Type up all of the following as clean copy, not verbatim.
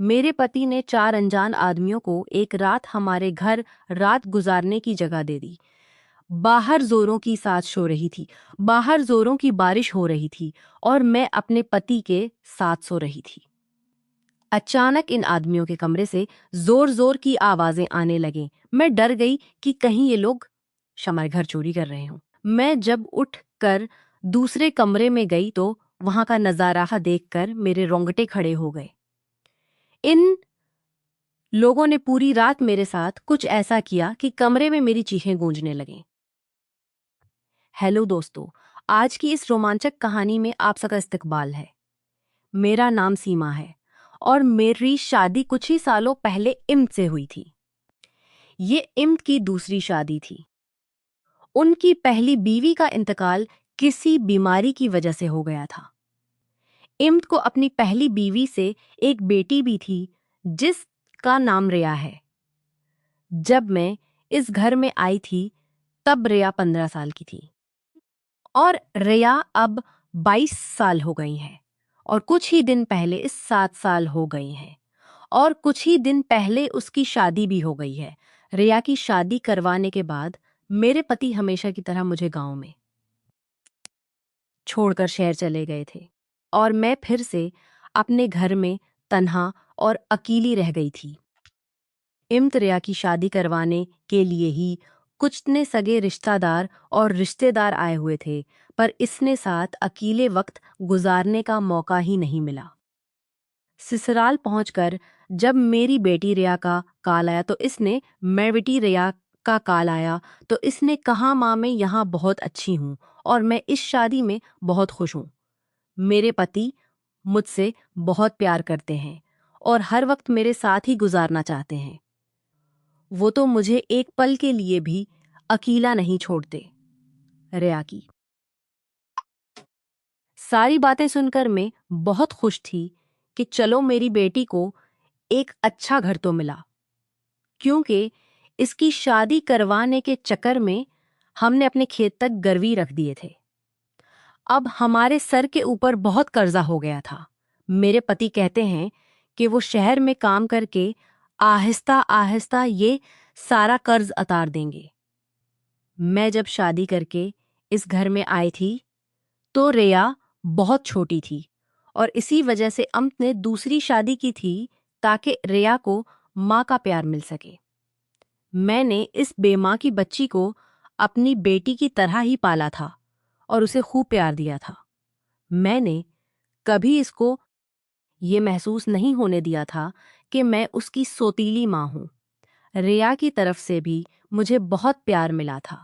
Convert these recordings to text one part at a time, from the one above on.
मेरे पति ने 4 अनजान आदमियों को एक रात हमारे घर रात गुजारने की जगह दे दी। बाहर जोरों की साथ हो रही थी, बाहर जोरों की बारिश हो रही थी और मैं अपने पति के साथ सो रही थी। अचानक इन आदमियों के कमरे से जोर जोर की आवाजें आने लगीं। मैं डर गई कि कहीं ये लोग हमारे घर चोरी कर रहे हों। मैं जब उठ कर दूसरे कमरे में गई तो वहां का नजारा देखकर मेरे रोंगटे खड़े हो गए। इन लोगों ने पूरी रात मेरे साथ कुछ ऐसा किया कि कमरे में मेरी चीखें गूंजने लगीं। हेलो दोस्तों, आज की इस रोमांचक कहानी में आप सबका इस्तकबाल है। मेरा नाम सीमा है और मेरी शादी कुछ ही सालों पहले इम्त से हुई थी। ये इम्त की दूसरी शादी थी। उनकी पहली बीवी का इंतकाल किसी बीमारी की वजह से हो गया था। इम्त को अपनी पहली बीवी से एक बेटी भी थी जिसका नाम रिया है। जब मैं इस घर में आई थी तब रिया 15 साल की थी और रिया अब 22 साल हो गई हैं और कुछ ही दिन पहले इस 7 साल हो गई हैं और कुछ ही दिन पहले उसकी शादी भी हो गई है। रिया की शादी करवाने के बाद मेरे पति हमेशा की तरह मुझे गांव में छोड़कर शहर चले गए थे और मैं फिर से अपने घर में तन्हा और अकेली रह गई थी। इम्त रिया की शादी करवाने के लिए ही कुछ ने सगे रिश्तेदार और रिश्तेदार आए हुए थे, पर इसने साथ अकेले वक्त गुजारने का मौका ही नहीं मिला। ससुराल पहुंचकर जब मेरी बेटी रिया का कॉल आया तो इसने मैं बेटी रिया का कॉल आया तो इसने कहा, माँ मैं यहाँ बहुत अच्छी हूँ और मैं इस शादी में बहुत खुश हूँ। मेरे पति मुझसे बहुत प्यार करते हैं और हर वक्त मेरे साथ ही गुजारना चाहते हैं। वो तो मुझे एक पल के लिए भी अकेला नहीं छोड़ते। रिया की सारी बातें सुनकर मैं बहुत खुश थी कि चलो मेरी बेटी को एक अच्छा घर तो मिला, क्योंकि इसकी शादी करवाने के चक्कर में हमने अपने खेत तक गिरवी रख दिए थे। अब हमारे सर के ऊपर बहुत कर्जा हो गया था। मेरे पति कहते हैं कि वो शहर में काम करके आहिस्ता आहिस्ता ये सारा कर्ज उतार देंगे। मैं जब शादी करके इस घर में आई थी तो रिया बहुत छोटी थी और इसी वजह से अम्त ने दूसरी शादी की थी ताकि रिया को माँ का प्यार मिल सके। मैंने इस बेमाँ की बच्ची को अपनी बेटी की तरह ही पाला था और उसे खूब प्यार दिया था। मैंने कभी इसको ये महसूस नहीं होने दिया था कि मैं उसकी सौतीली माँ हूँ। रिया की तरफ से भी मुझे बहुत प्यार मिला था।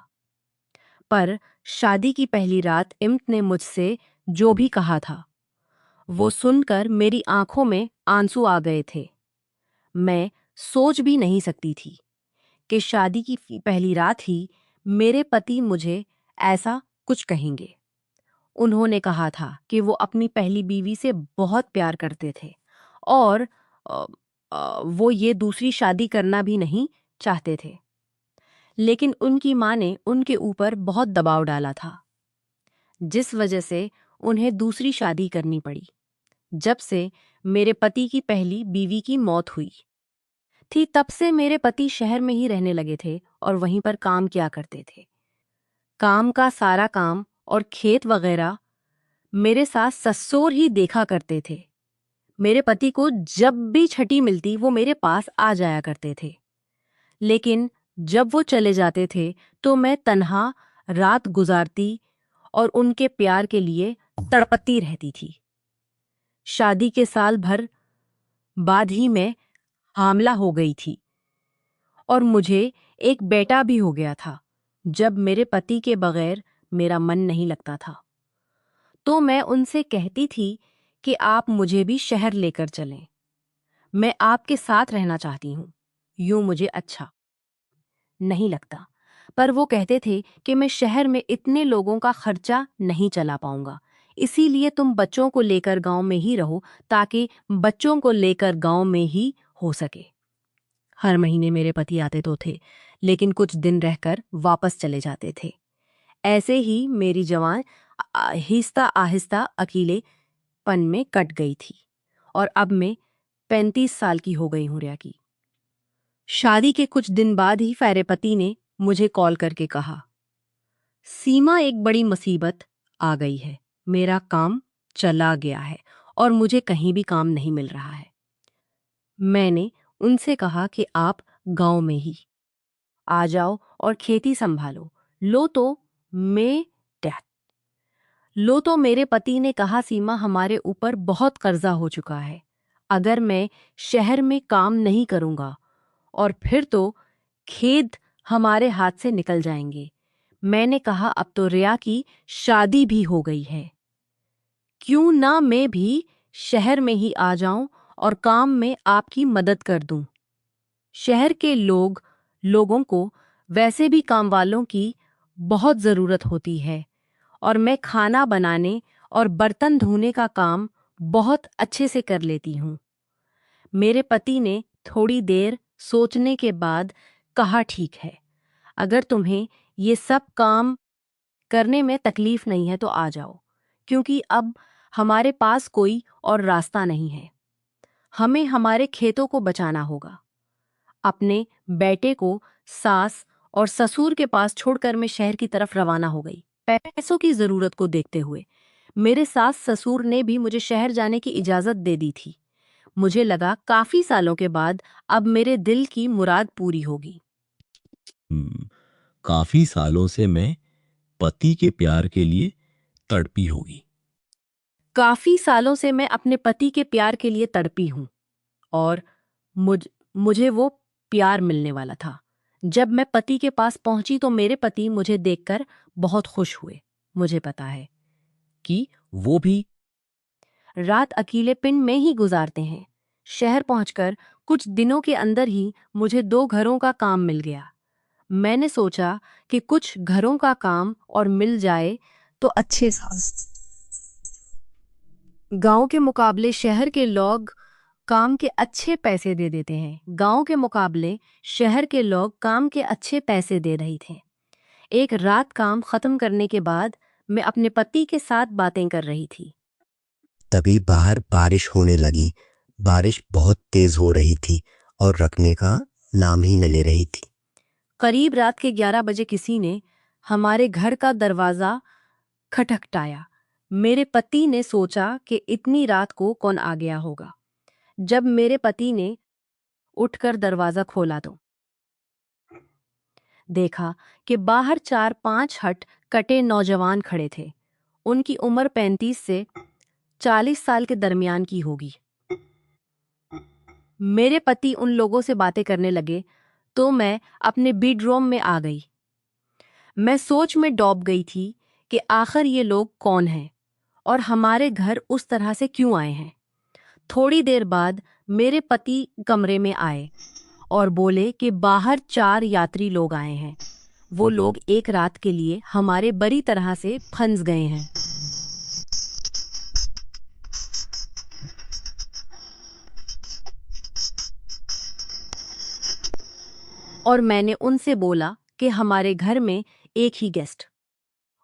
पर शादी की पहली रात इम्त ने मुझसे जो भी कहा था वो सुनकर मेरी आंखों में आंसू आ गए थे। मैं सोच भी नहीं सकती थी कि शादी की पहली रात ही मेरे पति मुझे ऐसा कुछ कहेंगे। उन्होंने कहा था कि वो अपनी पहली बीवी से बहुत प्यार करते थे और अ, वो ये दूसरी शादी करना भी नहीं चाहते थे, लेकिन उनकी माँ ने उनके ऊपर बहुत दबाव डाला था जिस वजह से उन्हें दूसरी शादी करनी पड़ी। जब से मेरे पति की पहली बीवी की मौत हुई थी तब से मेरे पति शहर में ही रहने लगे थे और वहीं पर काम किया करते थे। काम का सारा काम और खेत वगैरह मेरे साथ ससुर ही देखा करते थे। मेरे पति को जब भी छुट्टी मिलती वो मेरे पास आ जाया करते थे, लेकिन जब वो चले जाते थे तो मैं तन्हा रात गुजारती और उनके प्यार के लिए तड़पती रहती थी। शादी के साल भर बाद ही मैं हामला हो गई थी और मुझे एक बेटा भी हो गया था। जब मेरे पति के बगैर मेरा मन नहीं लगता था तो मैं उनसे कहती थी कि आप मुझे भी शहर लेकर चलें, मैं आपके साथ रहना चाहती हूँ, यूं मुझे अच्छा नहीं लगता। पर वो कहते थे कि मैं शहर में इतने लोगों का खर्चा नहीं चला पाऊंगा, इसीलिए तुम बच्चों को लेकर गांव में ही रहो ताकि बच्चों को लेकर गांव में ही हो सके। हर महीने मेरे पति आते तो थे, लेकिन कुछ दिन रहकर वापस चले जाते थे। ऐसे ही मेरी जवान आहिस्ता आहिस्ता अकेलेपन में कट गई थी और अब मैं 35 साल की हो गई हूँ रिया की। शादी के कुछ दिन बाद ही मेरे पति ने मुझे कॉल करके कहा, सीमा एक बड़ी मुसीबत आ गई है, मेरा काम चला गया है और मुझे कहीं भी काम नहीं मिल रहा है। मैंने उनसे कहा कि आप गांव में ही आ जाओ और खेती संभालो। मैं डैड लो तो मेरे पति ने कहा, सीमा हमारे ऊपर बहुत कर्जा हो चुका है, अगर मैं शहर में काम नहीं करूंगा और फिर तो खेत हमारे हाथ से निकल जाएंगे। मैंने कहा, अब तो रिया की शादी भी हो गई है, क्यों ना मैं भी शहर में ही आ जाऊं और काम में आपकी मदद कर दूं। शहर के लोगों को वैसे भी काम वालों की बहुत ज़रूरत होती है और मैं खाना बनाने और बर्तन धोने का काम बहुत अच्छे से कर लेती हूँ। मेरे पति ने थोड़ी देर सोचने के बाद कहा, ठीक है, अगर तुम्हें ये सब काम करने में तकलीफ नहीं है तो आ जाओ, क्योंकि अब हमारे पास कोई और रास्ता नहीं है। हमें हमारे खेतों को बचाना होगा। अपने बेटे को सास और ससुर के पास छोड़कर मैं शहर की तरफ रवाना हो गई। पैसों की जरूरत को देखते हुए मेरे सास ससुर ने भी मुझे शहर जाने की इजाजत दे दी थी। मुझे लगा काफी सालों के बाद अब मेरे दिल की मुराद पूरी होगी। काफी सालों से मैं पति के प्यार के लिए तड़पी होगी। काफी सालों से मैं अपने पति के प्यार के लिए तड़पी हूं और मुझे वो प्यार मिलने वाला था। जब मैं पति के पास पहुंची तो मेरे पति मुझे देखकर बहुत खुश हुए। मुझे पता है कि वो भी रात अकेले पिंड में ही गुजारते हैं। शहर पहुंचकर कुछ दिनों के अंदर ही मुझे 2 घरों का काम मिल गया। मैंने सोचा कि कुछ घरों का काम और मिल जाए तो अच्छे साल। गांव के मुकाबले शहर के लोग काम के अच्छे पैसे दे देते हैं। गांव के मुकाबले शहर के लोग काम के अच्छे पैसे दे रहे थे। एक रात काम खत्म करने के बाद मैं अपने पति के साथ बातें कर रही थी। तभी बाहर बारिश होने लगी। बारिश बहुत तेज हो रही थी और रुकने का नाम ही न ले रही थी। करीब रात के 11 बजे किसी ने हमारे घर का दरवाजा खटखटाया। मेरे पति ने सोचा कि इतनी रात को कौन आ गया होगा। जब मेरे पति ने उठकर दरवाजा खोला तो देखा कि बाहर 4-5 हट कटे नौजवान खड़े थे। उनकी उम्र 35 से 40 साल के दरमियान की होगी। मेरे पति उन लोगों से बातें करने लगे तो मैं अपने बेडरूम में आ गई। मैं सोच में डूब गई थी कि आखिर ये लोग कौन हैं और हमारे घर उस तरह से क्यों आए हैं। थोड़ी देर बाद मेरे पति कमरे में आए और बोले कि बाहर 4 यात्री लोग आए हैं। वो लोग एक रात के लिए हमारे बुरी तरह से फंस गए हैं। और मैंने उनसे बोला कि हमारे घर में एक ही गेस्ट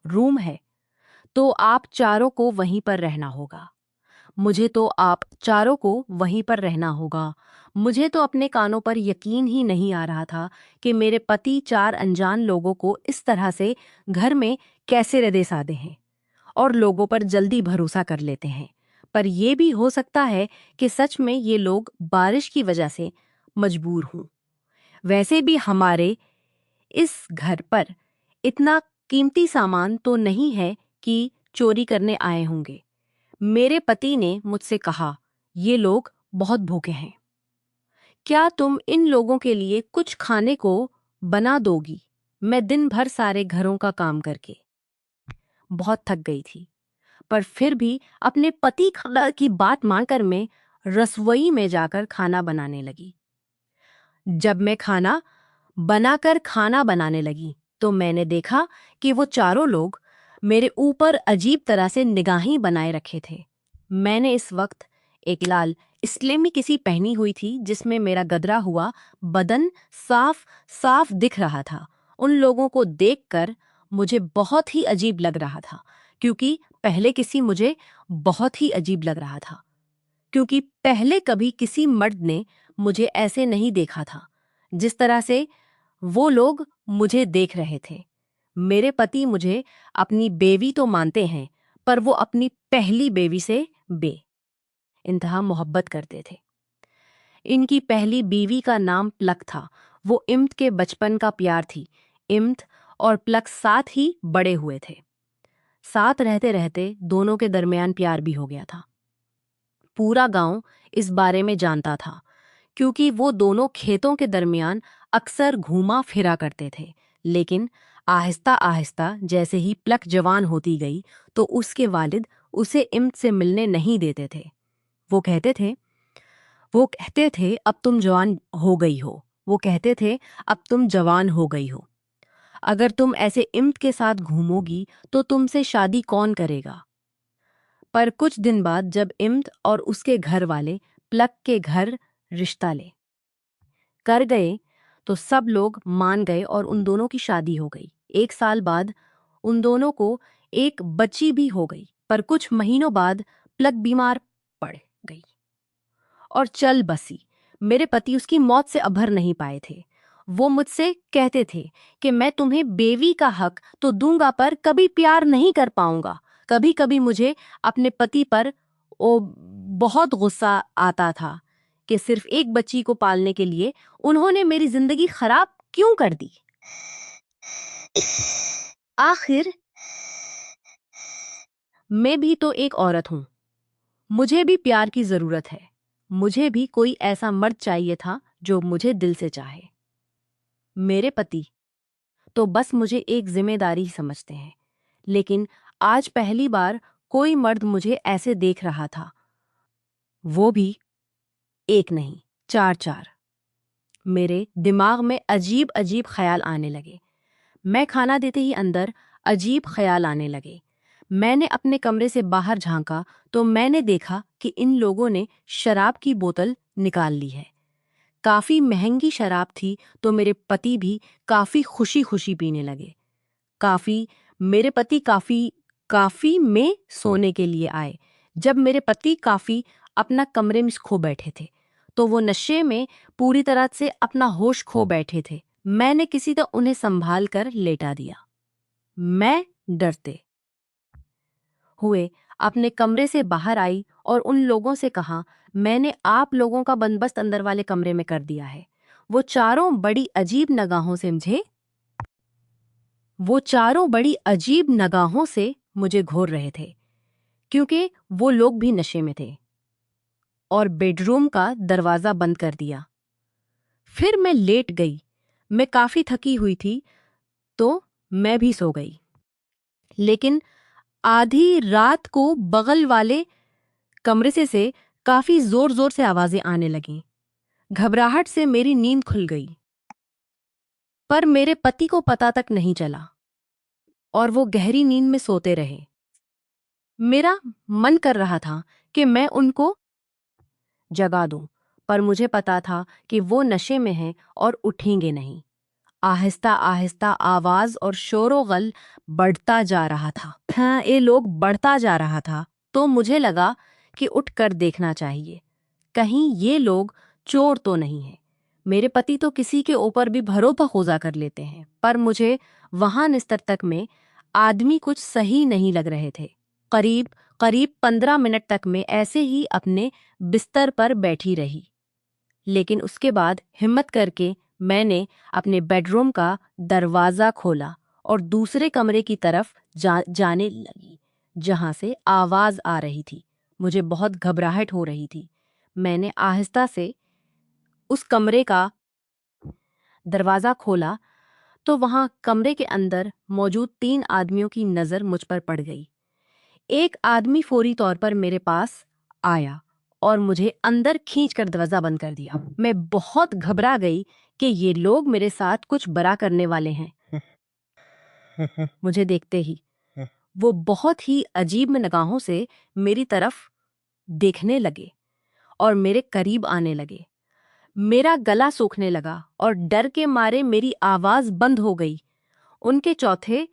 रूम है, तो आप चारों को वहीं पर रहना होगा। मुझे तो अपने कानों पर यकीन ही नहीं आ रहा था कि मेरे पति 4 अनजान लोगों को इस तरह से घर में कैसे रह सादे हैं और लोगों पर जल्दी भरोसा कर लेते हैं। पर यह भी हो सकता है कि सच में ये लोग बारिश की वजह से मजबूर हों। वैसे भी हमारे इस घर पर इतना कीमती सामान तो नहीं है कि चोरी करने आए होंगे। मेरे पति ने मुझसे कहा, ये लोग बहुत भूखे हैं, क्या तुम इन लोगों के लिए कुछ खाने को बना दोगी? मैं दिन भर सारे घरों का काम करके बहुत थक गई थी, पर फिर भी अपने पति की बात मानकर मैं रसोई में जाकर खाना बनाने लगी। जब मैं खाना बनाने लगी तो मैंने देखा कि वो चारों लोग मेरे ऊपर अजीब तरह से निगाहें बनाए रखे थे। मैंने इस वक्त एक लाल इस्लामी किसी पहनी हुई थी जिसमें मेरा गदरा हुआ बदन साफ साफ दिख रहा था। उन लोगों को देखकर मुझे बहुत ही अजीब लग रहा था, क्योंकि पहले किसी मुझे बहुत ही अजीब लग रहा था। क्योंकि पहले कभी किसी मर्द ने मुझे ऐसे नहीं देखा था जिस तरह से वो लोग मुझे देख रहे थे। मेरे पति मुझे अपनी बेवी तो मानते हैं, पर वो अपनी पहली बेवी से इंतहा मोहब्बत करते थे। इनकी पहली बीवी का नाम प्लक था। वो इम्त के बचपन का प्यार थी। इम्त और प्लक साथ ही बड़े हुए थे। साथ रहते रहते दोनों के दरमियान प्यार भी हो गया था। पूरा गांव इस बारे में जानता था, क्योंकि वो दोनों खेतों के दरमियान अक्सर घूमा फिरा करते थे। लेकिन आहिस्ता आहिस्ता जैसे ही प्लक जवान होती गई तो उसके वालिद उसे इम्त से मिलने नहीं देते थे। वो कहते थे अब तुम जवान हो गई हो। वो कहते थे अब तुम जवान हो गई हो। अगर तुम ऐसे इम्त के साथ घूमोगी तो तुमसे शादी कौन करेगा। पर कुछ दिन बाद जब इम्त और उसके घर वाले प्लक के घर रिश्ता ले कर गए तो सब लोग मान गए और उन दोनों की शादी हो गई। 1 साल बाद उन दोनों को एक बच्ची भी हो गई। पर कुछ महीनों बाद प्लक बीमार पड़ गई और चल बसी। मेरे पति उसकी मौत से अभर नहीं पाए थे। वो मुझसे कहते थे कि मैं तुम्हें बेवी का हक तो दूंगा पर कभी प्यार नहीं कर पाऊंगा। कभी कभी मुझे अपने पति पर बहुत गुस्सा आता था कि सिर्फ एक बच्ची को पालने के लिए उन्होंने मेरी जिंदगी खराब क्यों कर दी। आखिर मैं भी तो एक औरत हूं। मुझे भी प्यार की जरूरत है। मुझे भी कोई ऐसा मर्द चाहिए था जो मुझे दिल से चाहे। मेरे पति तो बस मुझे एक जिम्मेदारी समझते हैं। लेकिन आज पहली बार कोई मर्द मुझे ऐसे देख रहा था। वो भी एक नहीं, चार चार। मेरे दिमाग में अजीब अजीब ख्याल आने लगे। मैं खाना देते ही अंदर अजीब ख्याल आने लगे। मैंने अपने कमरे से बाहर झांका तो मैंने देखा कि इन लोगों ने शराब की बोतल निकाल ली है। काफी महंगी शराब थी तो मेरे पति भी काफी खुशी खुशी पीने लगे। मेरे पति काफी में सोने के लिए आए। जब मेरे पति काफी अपना कमरे में खो बैठे थे तो वो नशे में पूरी तरह से अपना होश खो बैठे थे। मैंने किसी तरह उन्हें संभाल कर लेटा दिया। मैं डरते हुए अपने कमरे से बाहर आई और उन लोगों से कहा, मैंने आप लोगों का बंदोबस्त अंदर वाले कमरे में कर दिया है। वो चारों बड़ी अजीब नगाहों से मुझे घूर रहे थे, क्योंकि वो लोग भी नशे में थे। और बेडरूम का दरवाजा बंद कर दिया। फिर मैं लेट गई। मैं काफी थकी हुई थी तो मैं भी सो गई। लेकिन आधी रात को बगल वाले कमरे से काफी जोर जोर से आवाजें आने लगीं। घबराहट से मेरी नींद खुल गई, पर मेरे पति को पता तक नहीं चला और वो गहरी नींद में सोते रहे। मेरा मन कर रहा था कि मैं उनको जगा दूं, पर मुझे पता था कि वो नशे में हैं और उठेंगे नहीं। आहिस्ता आहिस्ता आवाज और शोरोगुल बढ़ता जा रहा था। हाँ, ये लोग बढ़ता जा रहा था तो मुझे लगा कि उठकर देखना चाहिए, कहीं ये लोग चोर तो नहीं है। मेरे पति तो किसी के ऊपर भी भरोसा खोजा कर लेते हैं, पर मुझे वहां निस्तरतक में आदमी कुछ सही नहीं लग रहे थे। करीब करीब 15 मिनट तक मैं ऐसे ही अपने बिस्तर पर बैठी रही। लेकिन उसके बाद हिम्मत करके मैंने अपने बेडरूम का दरवाज़ा खोला और दूसरे कमरे की तरफ जाने लगी जहां से आवाज़ आ रही थी। मुझे बहुत घबराहट हो रही थी। मैंने आहिस्ता से उस कमरे का दरवाज़ा खोला तो वहां कमरे के अंदर मौजूद 3 आदमियों की नज़र मुझ पर पड़ गई। एक आदमी फौरी तौर पर मेरे पास आया और मुझे अंदर खींचकर दरवाजा बंद कर दिया। मैं बहुत घबरा गई कि ये लोग मेरे साथ कुछ बुरा करने वाले हैं। मुझे देखते ही वो बहुत ही अजीब निगाहों से मेरी तरफ देखने लगे और मेरे करीब आने लगे। मेरा गला सूखने लगा और डर के मारे मेरी आवाज बंद हो गई। उनके चौथे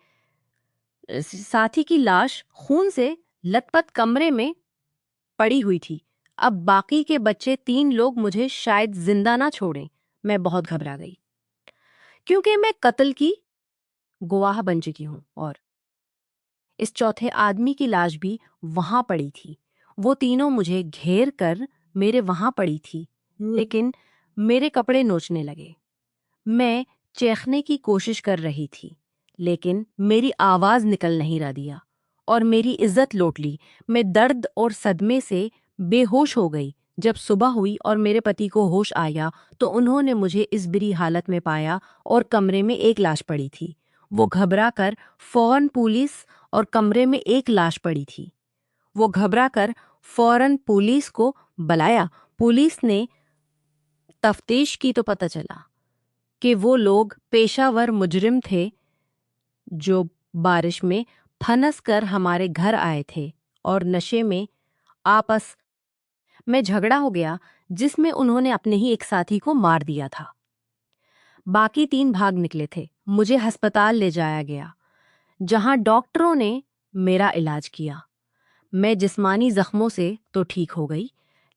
साथी की लाश खून से लथपथ कमरे में पड़ी हुई थी। अब बाकी के बच्चे 3 लोग मुझे शायद जिंदा ना छोड़ें। मैं बहुत घबरा गई, क्योंकि मैं कत्ल की गवाह बन चुकी हूं और इस चौथे आदमी की लाश भी वहां पड़ी थी। वो तीनों मुझे घेर कर मेरे वहां पड़ी थी, लेकिन मेरे कपड़े नोचने लगे। मैं चीखने की कोशिश कर रही थी, लेकिन मेरी आवाज निकल नहीं रहा दिया और मेरी इज्जत लौट ली। मैं दर्द और सदमे से बेहोश हो गई। जब सुबह हुई और मेरे पति को होश आया तो उन्होंने मुझे इस बुरी हालत में पाया और कमरे में एक लाश पड़ी थी। वो घबरा कर फौरन पुलिस और कमरे में एक लाश पड़ी थी। वो घबरा कर फौरन पुलिस को बुलाया। पुलिस ने तफ्तीश की तो पता चला कि वो लोग पेशावर मुजरिम थे जो बारिश में फंस कर हमारे घर आए थे और नशे में आपस में झगड़ा हो गया, जिसमें उन्होंने अपने ही एक साथी को मार दिया था। बाकी 3 भाग निकले थे। मुझे अस्पताल ले जाया गया, जहां डॉक्टरों ने मेरा इलाज किया। मैं जिस्मानी जख्मों से तो ठीक हो गई,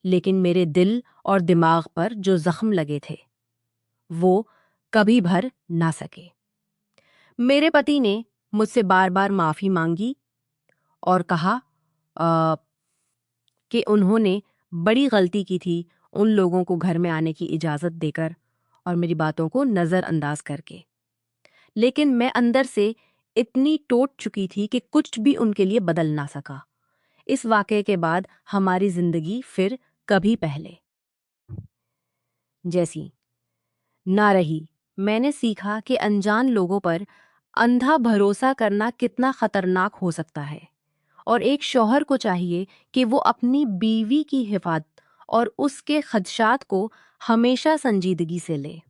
लेकिन मेरे दिल और दिमाग पर जो जख्म लगे थे वो कभी भर ना सके। मेरे पति ने मुझसे बार बार माफी मांगी और कहा कि उन्होंने बड़ी गलती की थी उन लोगों को घर में आने की इजाज़त देकर और मेरी बातों को नज़रअंदाज करके। लेकिन मैं अंदर से इतनी टूट चुकी थी कि कुछ भी उनके लिए बदल ना सका। इस वाक़ये के बाद हमारी ज़िंदगी फिर कभी पहले जैसी ना रही। मैंने सीखा कि अनजान लोगों पर अंधा भरोसा करना कितना खतरनाक हो सकता है और एक शौहर को चाहिए कि वो अपनी बीवी की हिफाजत और उसके खदशात को हमेशा संजीदगी से ले।